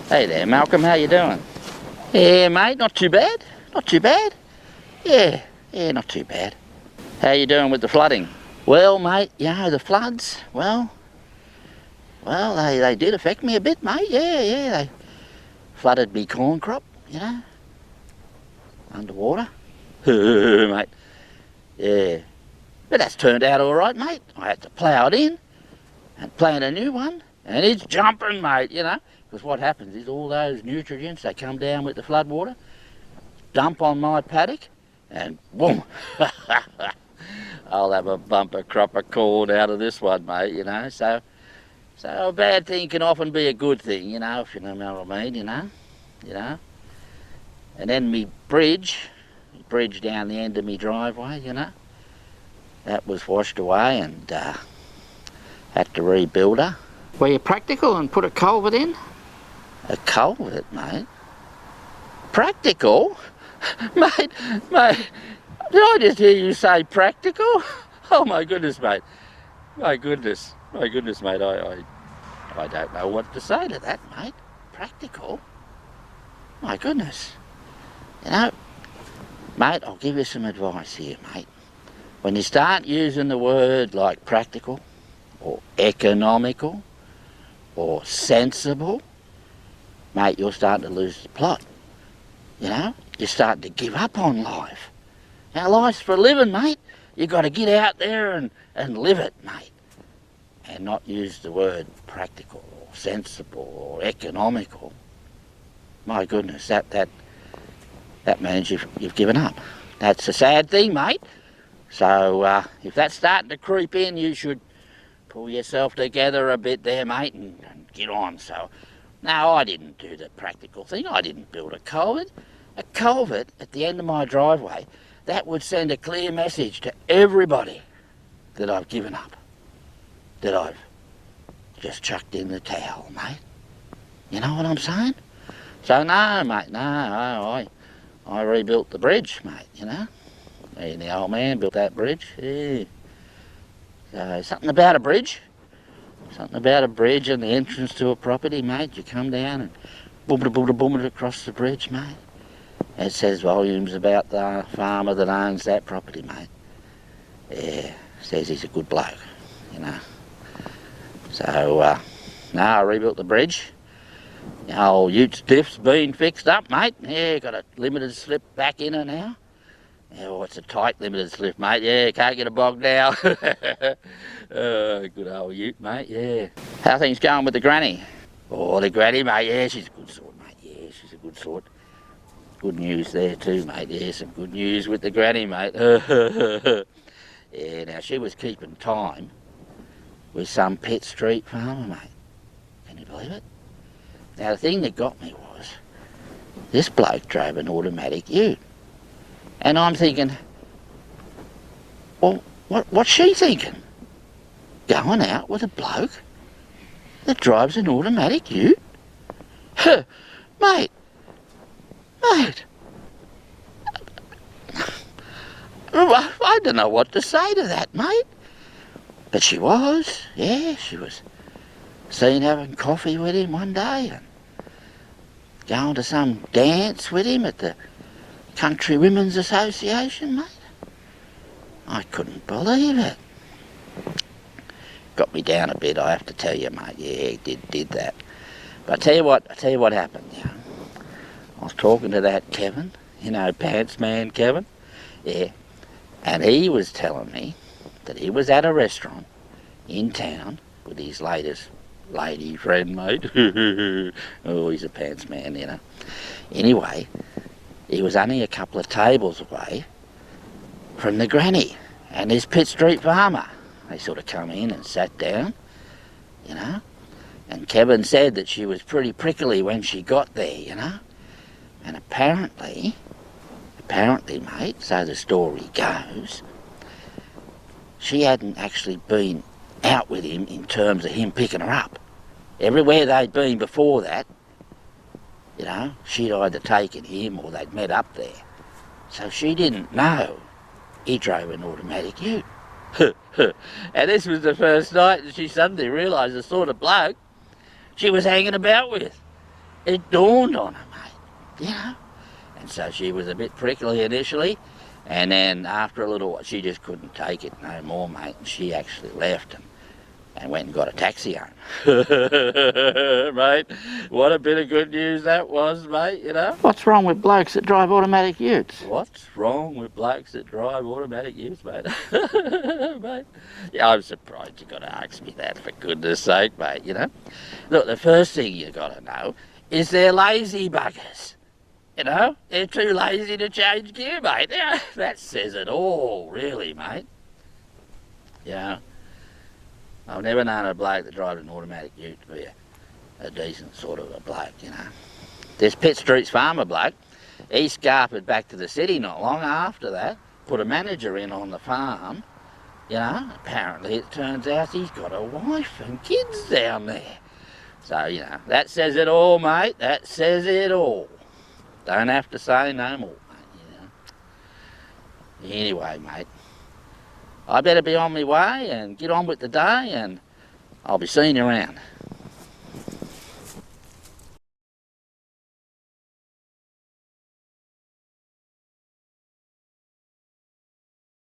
Hey there, Malcolm, how you doing? Yeah, mate, not too bad. Not too bad. Yeah, not too bad. How you doing with the flooding? Well, mate, you know, the floods, well, they did affect me a bit, mate. Yeah, they flooded me corn crop, you know, underwater. Mate, yeah. But that's turned out all right, mate. I had to plough it in and plant a new one, and it's jumping, mate, you know. Because what happens is all those nutrients, they come down with the flood water, dump on my paddock, and boom. I'll have a bumper crop of corn out of this one, mate, you know. So a bad thing can often be a good thing, you know, if you know what I mean, you know. And then me bridge down the end of me driveway, you know, that was washed away and had to rebuild her. Were you practical and put a culvert in? A culvert, mate? Practical? Mate, did I just hear you say practical? Oh my goodness, mate. My goodness, mate. I don't know what to say to that, mate. Practical? My goodness. You know, mate, I'll give you some advice here, mate. When you start using the word like practical, or economical, or sensible, mate, you're starting to lose the plot. You know, you're starting to give up on life. Now, life's for living, mate. You've got to get out there and live it, mate. And not use the word practical or sensible or economical. My goodness, that means you've given up. That's a sad thing, mate. So if that's starting to creep in, you should pull yourself together a bit there, mate, and get on. So, no, I didn't do the practical thing. I didn't build a culvert. A culvert at the end of my driveway, that would send a clear message to everybody that I've given up, that I've just chucked in the towel, mate. You know what I'm saying? So no, mate, no, I rebuilt the bridge, mate, you know. Me and the old man built that bridge, yeah. So something about a bridge and the entrance to a property, mate. You come down and boom it across the bridge, mate. It says volumes about the farmer that owns that property, mate. Yeah, says he's a good bloke, you know. So, no, I rebuilt the bridge. The old ute stiff's been fixed up, mate. Yeah, got a limited slip back in her now. Oh, it's a tight limited slip, mate. Yeah, can't get a bog now. Good old ute, mate, yeah. How are things going with the granny? Oh, the granny, mate, yeah, she's a good sort, mate. Yeah, she's a good sort. Good news there too, mate. Yeah, some good news with the granny, mate. Yeah, now she was keeping time with some Pitt Street farmer, mate. Can you believe it? Now, the thing that got me was this bloke drove an automatic ute. And I'm thinking, well, what's she thinking? Going out with a bloke that drives an automatic ute? Mate, I don't know what to say to that, mate. But she was seen having coffee with him one day and going to some dance with him at the Country Women's Association, mate. I couldn't believe it. Got me down a bit, I have to tell you, mate. Yeah, did that. But I tell you what happened, you know. I was talking to that Kevin, you know, Pants Man Kevin. Yeah. And he was telling me that he was at a restaurant in town with his latest lady friend, mate. Oh, he's a pants man, you know. Anyway, he was only a couple of tables away from the granny and his Pitt Street farmer. They sort of come in and sat down, you know. And Kevin said that she was pretty prickly when she got there, you know. And apparently, mate, so the story goes, she hadn't actually been out with him in terms of him picking her up. Everywhere they'd been before that, you know, she'd either taken him or they'd met up there. So she didn't know he drove an automatic ute. And this was the first night that she suddenly realised the sort of bloke she was hanging about with. It dawned on her, mate, you know. And so she was a bit prickly initially, and then after a little while, she just couldn't take it no more, mate, and she actually left and went and got a taxi home. Mate, what a bit of good news that was, mate, you know. What's wrong with blokes that drive automatic utes? What's wrong with blokes that drive automatic utes, mate? Mate, yeah, I'm surprised you got to ask me that, for goodness sake, mate, you know. Look, the first thing you got to know is they're lazy buggers. You know, they're too lazy to change gear, mate. Yeah, that says it all, really, mate. You know, I've never known a bloke that drives an automatic ute to be a decent sort of a bloke, you know. This Pitt Street's farmer bloke, he scarpered back to the city not long after that, put a manager in on the farm, you know. Apparently it turns out he's got a wife and kids down there. So, you know, that says it all, mate. That says it all. Don't have to say no more, mate, you know. Anyway, mate, I better be on my way and get on with the day, and I'll be seeing you around.